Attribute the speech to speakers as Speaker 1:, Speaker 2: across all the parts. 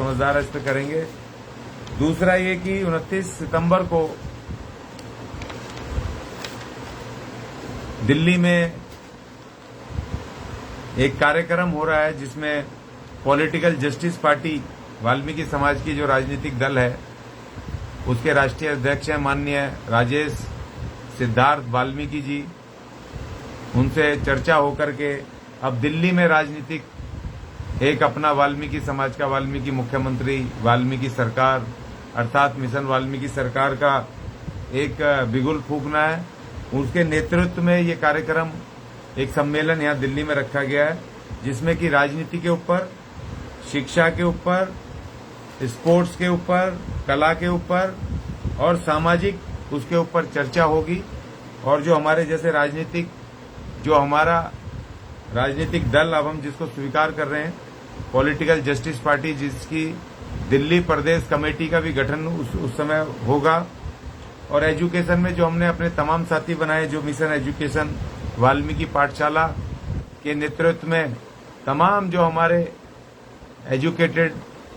Speaker 1: समझदार इस पे करेंगे। दूसरा ये कि 29 सितंबर को दिल्ली में एक कार्यक्रम हो रहा है जिसमें पॉलिटिकल जस्टिस पार्टी वाल्मीकि समाज की जो राजनीतिक दल है उसके राष्ट्रीय अध्यक्ष हैं माननीय राजेश सिद्धार्थ वाल्मीकि जी। उनसे चर्चा होकर के अब दिल्ली में राजनीतिक एक अपना वाल्मीकि समाज का वाल्मीकि मुख्यमंत्री वाल्मीकि सरकार अर्थात मिशन वाल्मीकि सरकार का एक बिगुल फूंकना है। उसके नेतृत्व में ये कार्यक्रम एक सम्मेलन यहाँ दिल्ली में रखा गया है जिसमें कि राजनीति के ऊपर, शिक्षा के ऊपर, स्पोर्ट्स के ऊपर, कला के ऊपर और सामाजिक उसके ऊपर चर्चा होगी। और जो हमारे जैसे हमारा राजनीतिक दल अब हम जिसको स्वीकार कर रहे हैं पॉलिटिकल जस्टिस पार्टी, जिसकी दिल्ली प्रदेश कमेटी का भी गठन उस समय होगा। और एजुकेशन में जो हमने अपने तमाम साथी बनाए, जो मिशन एजुकेशन वाल्मीकि पाठशाला के नेतृत्व में तमाम जो हमारे एजुकेटेड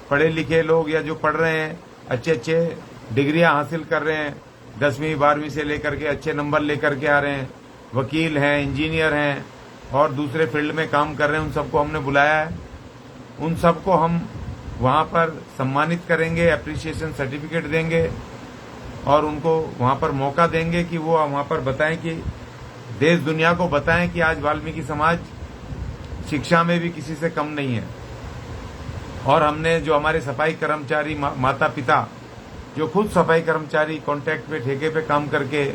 Speaker 1: पढ़े लिखे लोग या जो पढ़ रहे हैं, अच्छे डिग्रियां हासिल कर रहे हैं, 10वीं 12वीं से लेकर के अच्छे नंबर लेकर के आ रहे हैं, वकील हैं, इंजीनियर हैं और दूसरे फील्ड में काम कर रहे हैं, उन सबको हमने बुलाया है। उन सबको हम वहां पर सम्मानित करेंगे, एप्रिसिएशन सर्टिफिकेट देंगे और उनको वहां पर मौका देंगे कि वो वहां पर बताएं कि देश दुनिया को बताएं कि आज वाल्मीकि समाज शिक्षा में भी किसी से कम नहीं है। और हमने जो हमारे सफाई कर्मचारी माता पिता जो खुद सफाई कर्मचारी कॉन्ट्रैक्ट पे ठेके पे काम करके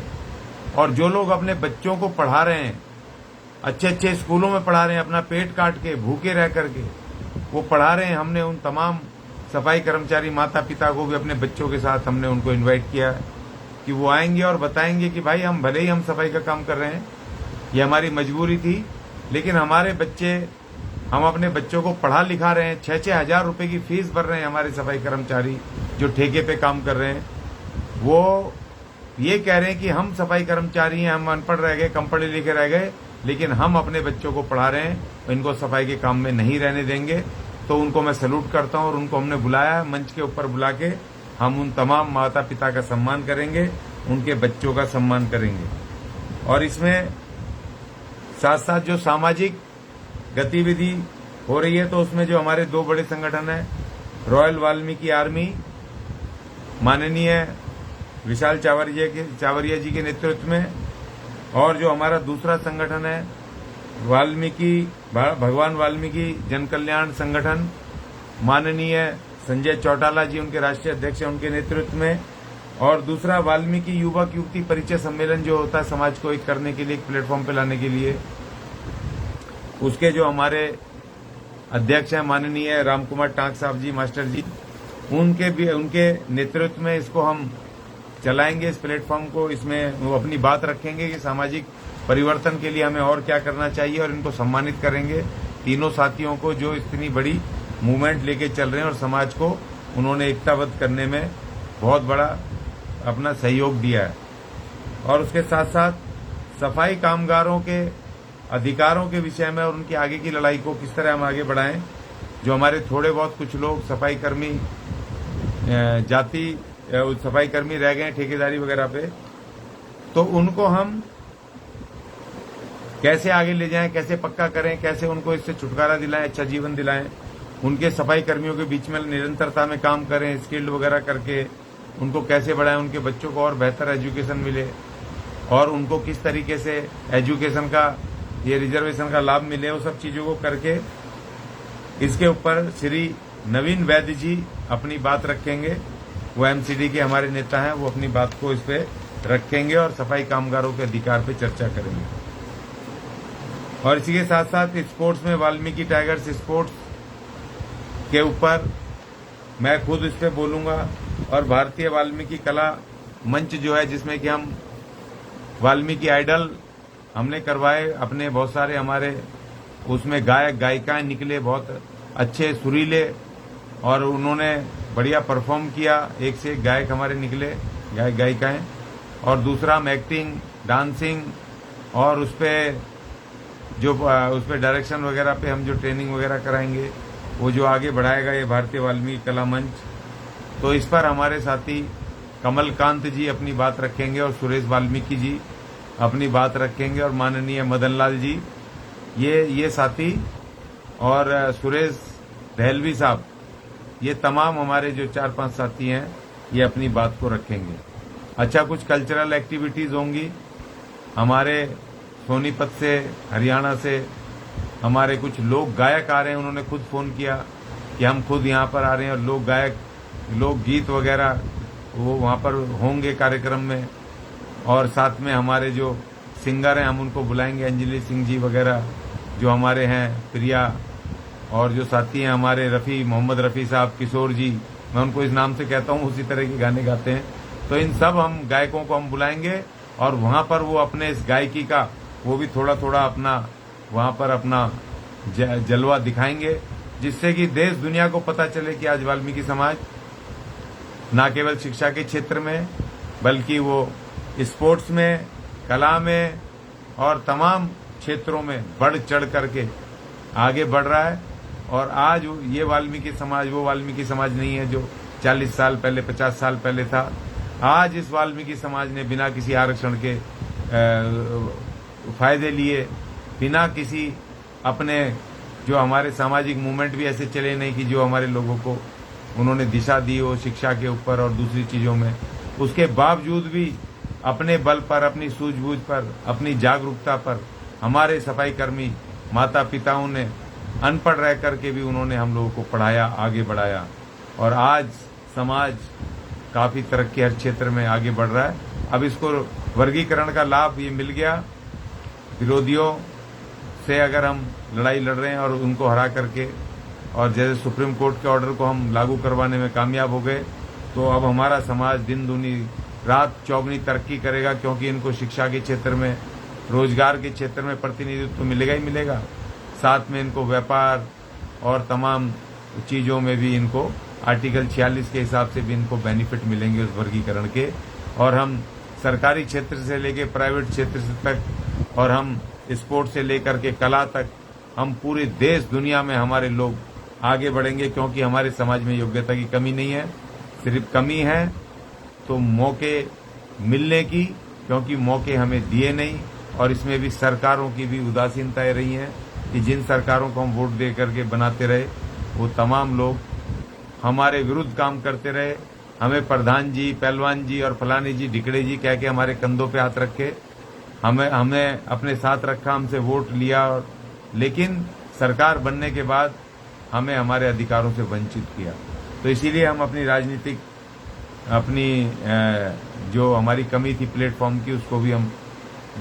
Speaker 1: और जो लोग अपने बच्चों को पढ़ा रहे हैं, अच्छे स्कूलों में पढ़ा रहे हैं, अपना पेट काट के भूखे रह करके वो पढ़ा रहे हैं, हमने उन तमाम सफाई कर्मचारी माता पिता को भी अपने बच्चों के साथ हमने उनको इनवाइट किया कि वो आएंगे और बताएंगे कि भाई हम भले ही हम सफाई का काम कर रहे हैं, ये हमारी मजबूरी थी, लेकिन हमारे बच्चे, हम अपने बच्चों को पढ़ा लिखा रहे हैं, 6-6 हजार रुपए की फीस भर रहे हैं हमारे सफाई कर्मचारी जो ठेके पे काम कर रहे हैं। वो ये कह रहे हैं कि हम सफाई कर्मचारी हैं, हम अनपढ़ रह गए, कम पढ़े लिखे रह गए, लेकिन हम अपने बच्चों को पढ़ा रहे हैं, इनको सफाई के काम में नहीं रहने देंगे। तो उनको मैं सैल्यूट करता हूं और उनको हमने बुलाया, मंच के ऊपर बुला के हम उन तमाम माता पिता का सम्मान करेंगे, उनके बच्चों का सम्मान करेंगे। और इसमें साथ साथ जो सामाजिक गतिविधि हो रही है तो उसमें जो हमारे दो बड़े संगठन है, रॉयल वाल्मीकि आर्मी माननीय विशाल चावरिया जी के नेतृत्व में, और जो हमारा दूसरा संगठन है भगवान वाल्मीकि जन कल्याण संगठन माननीय संजय चौटाला जी उनके राष्ट्रीय अध्यक्ष हैं, उनके नेतृत्व में, और दूसरा वाल्मीकि युवक युवती परिचय सम्मेलन जो होता है समाज को एक करने के लिए, एक प्लेटफॉर्म पे लाने के लिए, उसके जो हमारे अध्यक्ष हैं माननीय रामकुमार टांक साहब जी मास्टर जी, उनके नेतृत्व में इसको हम चलाएंगे, इस प्लेटफॉर्म को। इसमें वो अपनी बात रखेंगे कि सामाजिक परिवर्तन के लिए हमें और क्या करना चाहिए और इनको सम्मानित करेंगे तीनों साथियों को जो इतनी बड़ी मूवमेंट लेके चल रहे हैं और समाज को उन्होंने एकताबद्ध करने में बहुत बड़ा अपना सहयोग दिया है। और उसके साथ साथ सफाई कामगारों के अधिकारों के विषय में और उनकी आगे की लड़ाई को किस तरह हम आगे बढ़ाएं। जो हमारे थोड़े बहुत कुछ लोग सफाई कर्मी रह गए हैं ठेकेदारी वगैरह पे, तो उनको हम कैसे आगे ले जाएं, कैसे पक्का करें, कैसे उनको इससे छुटकारा दिलाएं, अच्छा जीवन दिलाएं, उनके सफाई कर्मियों के बीच में निरंतरता में काम करें, स्किल्ड वगैरह करके उनको कैसे बढ़ाएं, उनके बच्चों को और बेहतर एजुकेशन मिले और उनको किस तरीके से एजुकेशन का ये रिजर्वेशन का लाभ मिले, वो सब चीजों को करके इसके ऊपर श्री नवीन वैद्य जी अपनी बात रखेंगे। वो एमसीडी के हमारे नेता हैं, वो अपनी बात को इस पे रखेंगे और सफाई कामगारों के अधिकार पे चर्चा करेंगे। और इसी के साथ साथ स्पोर्ट्स में वाल्मीकि टाइगर्स स्पोर्ट्स के ऊपर मैं खुद इस पे बोलूंगा। और भारतीय वाल्मीकि कला मंच जो है, जिसमें कि हम वाल्मीकि आइडल हमने करवाए अपने, बहुत सारे हमारे उसमें गायक गायिकाएं निकले, बहुत अच्छे सुरीले, और उन्होंने बढ़िया परफॉर्म किया, एक से एक गायक हमारे निकले, गायक गायिकाएं। और दूसरा हम एक्टिंग, डांसिंग और उस पे डायरेक्शन वगैरह पे हम जो ट्रेनिंग वगैरह कराएंगे। वो जो आगे बढ़ाएगा ये भारतीय वाल्मीकि कला मंच। तो इस पर हमारे साथी कमलकांत जी अपनी बात रखेंगे और सुरेश वाल्मीकि जी अपनी बात रखेंगे और माननीय मदन लाल जी ये साथी और सुरेश दहलवी साहब, ये तमाम हमारे जो 4-5 साथी हैं ये अपनी बात को रखेंगे। अच्छा, कुछ कल्चरल एक्टिविटीज होंगी। हमारे सोनीपत से, हरियाणा से हमारे कुछ लोक गायक आ रहे हैं। उन्होंने खुद फोन किया कि हम खुद यहाँ पर आ रहे हैं और लोक गायक, लोक गीत वगैरह वो वहाँ पर होंगे कार्यक्रम में। और साथ में हमारे जो सिंगर हैं हम उनको बुलाएंगे, अंजलि सिंह जी वगैरह जो हमारे हैं, प्रिया, और जो साथी हैं हमारे रफ़ी, मोहम्मद रफ़ी साहब, किशोर जी, मैं उनको इस नाम से कहता हूँ, उसी तरह के गाने गाते हैं। तो इन सब हम गायकों को हम बुलाएंगे और वहाँ पर वो अपने इस गायकी का वो भी थोड़ा थोड़ा अपना वहाँ पर अपना जलवा दिखाएंगे, जिससे कि देश दुनिया को पता चले कि आज वाल्मीकि समाज न केवल शिक्षा के क्षेत्र में बल्कि वो स्पोर्ट्स में, कला में और तमाम क्षेत्रों में बढ़ चढ़ करके आगे बढ़ रहा है। और आज ये वाल्मीकि समाज वो वाल्मीकि समाज नहीं है जो 40 साल पहले, 50 साल पहले था। आज इस वाल्मीकि समाज ने बिना किसी आरक्षण के फायदे लिए, बिना किसी अपने जो हमारे सामाजिक मूवमेंट भी ऐसे चले नहीं कि जो हमारे लोगों को उन्होंने दिशा दी हो शिक्षा के ऊपर और दूसरी चीजों में, उसके बावजूद भी अपने बल पर, अपनी सूझबूझ पर, अपनी जागरूकता पर हमारे सफाई कर्मी माता पिताओं ने अनपढ़ रह करके भी उन्होंने हम लोगों को पढ़ाया, आगे बढ़ाया। और आज समाज काफी तरक्की हर क्षेत्र में आगे बढ़ रहा है। अब इसको वर्गीकरण का लाभ ये मिल गया। विरोधियों से अगर हम लड़ाई लड़ रहे हैं और उनको हरा करके, और जैसे सुप्रीम कोर्ट के ऑर्डर को हम लागू करवाने में कामयाब हो गए, तो अब हमारा समाज दिन दूनी रात चौगनी तरक्की करेगा, क्योंकि इनको शिक्षा के क्षेत्र में, रोजगार के क्षेत्र में प्रतिनिधित्व तो मिलेगा ही मिलेगा, साथ में इनको व्यापार और तमाम चीज़ों में भी इनको आर्टिकल 46 के हिसाब से भी इनको बेनिफिट मिलेंगे उस वर्गीकरण के। और हम सरकारी क्षेत्र से लेके प्राइवेट क्षेत्र तक, और हम स्पोर्ट्स से लेकर के कला तक, हम पूरे देश दुनिया में हमारे लोग आगे बढ़ेंगे, क्योंकि हमारे समाज में योग्यता की कमी नहीं है। सिर्फ कमी है तो मौके मिलने की, क्योंकि मौके हमें दिए नहीं। और इसमें भी सरकारों की भी उदासीनताएं रही हैं कि जिन सरकारों को हम वोट दे करके बनाते रहे वो तमाम लोग हमारे विरुद्ध काम करते रहे। हमें प्रधान जी, पहलवान जी और फलानी जी, ढिकड़े जी कह के हमारे कंधों पे हाथ रखे, हमें अपने साथ रखा, हमसे वोट लिया, लेकिन सरकार बनने के बाद हमें हमारे अधिकारों से वंचित किया। तो इसीलिए हम अपनी राजनीतिक, अपनी जो हमारी कमी थी प्लेटफॉर्म की, उसको भी हम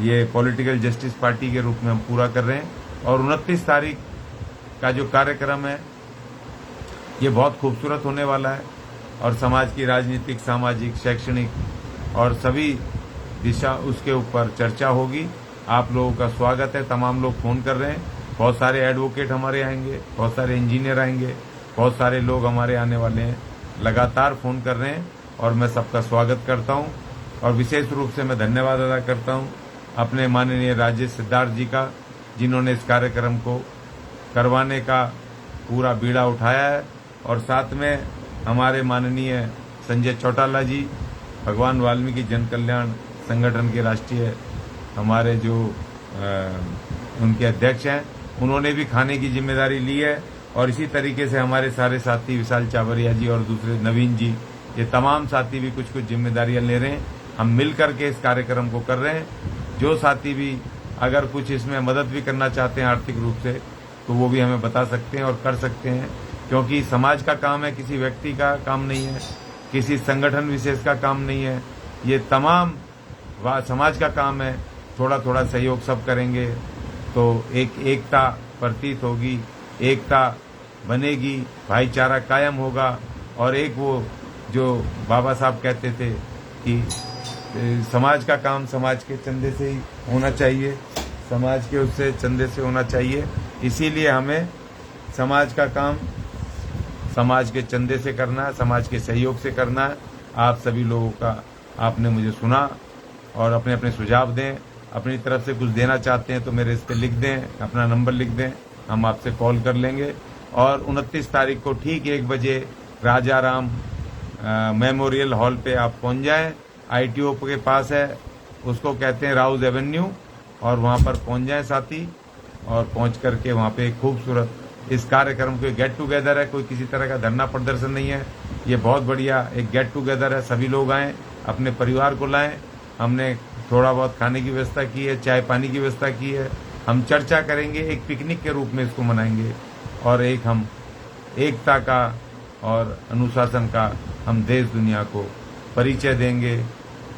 Speaker 1: ये पॉलिटिकल जस्टिस पार्टी के रूप में हम पूरा कर रहे हैं। और 29 तारीख का जो कार्यक्रम है ये बहुत खूबसूरत होने वाला है, और समाज की राजनीतिक, सामाजिक, शैक्षणिक और सभी दिशा उसके ऊपर चर्चा होगी। आप लोगों का स्वागत है। तमाम लोग फोन कर रहे हैं, बहुत सारे एडवोकेट हमारे आएंगे, बहुत सारे इंजीनियर आएंगे, बहुत सारे लोग हमारे आने वाले हैं, लगातार फोन कर रहे हैं और मैं सबका स्वागत करता हूं। और विशेष रूप से मैं धन्यवाद अदा करता हूं अपने माननीय राजेश सिद्धार्थ जी का, जिन्होंने इस कार्यक्रम को करवाने का पूरा बीड़ा उठाया है। और साथ में हमारे माननीय संजय चौटाला जी, भगवान वाल्मीकि जन कल्याण संगठन के राष्ट्रीय हमारे जो उनके अध्यक्ष हैं, उन्होंने भी खाने की जिम्मेदारी ली है। और इसी तरीके से हमारे सारे साथी विशाल चावरिया जी और दूसरे नवीन जी, ये तमाम साथी भी कुछ कुछ जिम्मेदारियां ले रहे हैं। हम मिल करके इस कार्यक्रम को कर रहे हैं। जो साथी भी अगर कुछ इसमें मदद भी करना चाहते हैं आर्थिक रूप से, तो वो भी हमें बता सकते हैं और कर सकते हैं, क्योंकि समाज का काम है, किसी व्यक्ति का काम नहीं है, किसी संगठन विशेष का काम नहीं है, ये तमाम समाज का काम है। थोड़ा थोड़ा सहयोग सब करेंगे तो एक एकता प्रतीत होगी, एकता बनेगी, भाईचारा कायम होगा। और एक वो जो बाबा साहब कहते थे कि समाज का काम समाज के चंदे से ही होना चाहिए, समाज के उससे चंदे से होना चाहिए। इसीलिए हमें समाज का काम समाज के चंदे से करना है, समाज के सहयोग से करना है। आप सभी लोगों का आपने मुझे सुना और अपने अपने सुझाव दें। अपनी तरफ से कुछ देना चाहते हैं तो मेरे इस पे लिख दें, अपना नंबर लिख दें, हम आपसे कॉल कर लेंगे। और 29 तारीख को ठीक 1 बजे राजाराम मेमोरियल हॉल पे आप पहुंच जाएं। ITO के पास है, उसको कहते हैं राउज एवेन्यू, और वहां पर पहुंच जाएं साथी। और पहुंच करके वहां पे एक खूबसूरत इस कार्यक्रम को गेट टुगेदर है, कोई किसी तरह का धरना प्रदर्शन नहीं है, ये बहुत बढ़िया एक गेट टुगेदर है। सभी लोग आएँ, अपने परिवार को लाएं। हमने थोड़ा बहुत खाने की व्यवस्था की है, चाय पानी की व्यवस्था की है। हम चर्चा करेंगे, एक पिकनिक के रूप में इसको मनाएंगे, और एक हम एकता का और अनुशासन का हम देश दुनिया को परिचय देंगे।